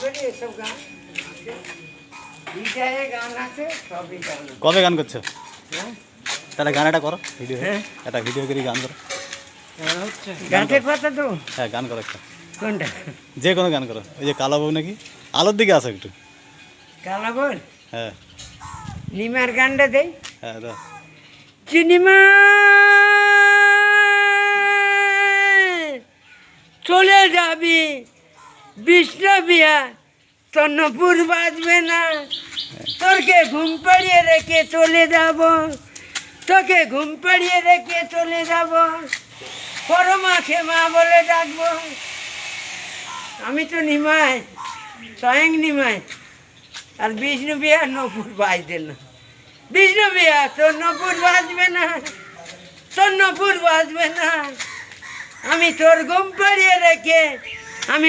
করি এসব গান গিটারে গান আছে সবই গান কবে গান করছো? হ্যাঁ তাহলে গানটা করো, ভিডিও হ্যাঁ একটা ভিডিও করে গান করো। হচ্ছে গাছের পাতা তো হ্যাঁ গান করো একটা, কোনটা যে কোনো গান করো। ওই যে কালো বউ নাকি, আলোর দিকে আসো একটু। কালা বল হ্যাঁ নিমার গানটা দেই হ্যাঁ দাও। চিনিমা চলে যাবি বিষ্ণবিয়া তন্নপুর বাজবে না তোরকে ঘুম পাড়িয়ে রেখে চলে যাব তোকে ঘুম পাড়িয়ে রেখে চলে যাব পরমাকে মা বলে ডাকবো আমি তো নিমাই স্বয়ং নিমাই আর বিষ্ণুবিয়া নপুর বাজবে না বিষ্ণুবিয়া তোর নপুর বাজবে না তোর নপুর বাজবে না আমি তোর ঘুম পাড়িয়ে রেখে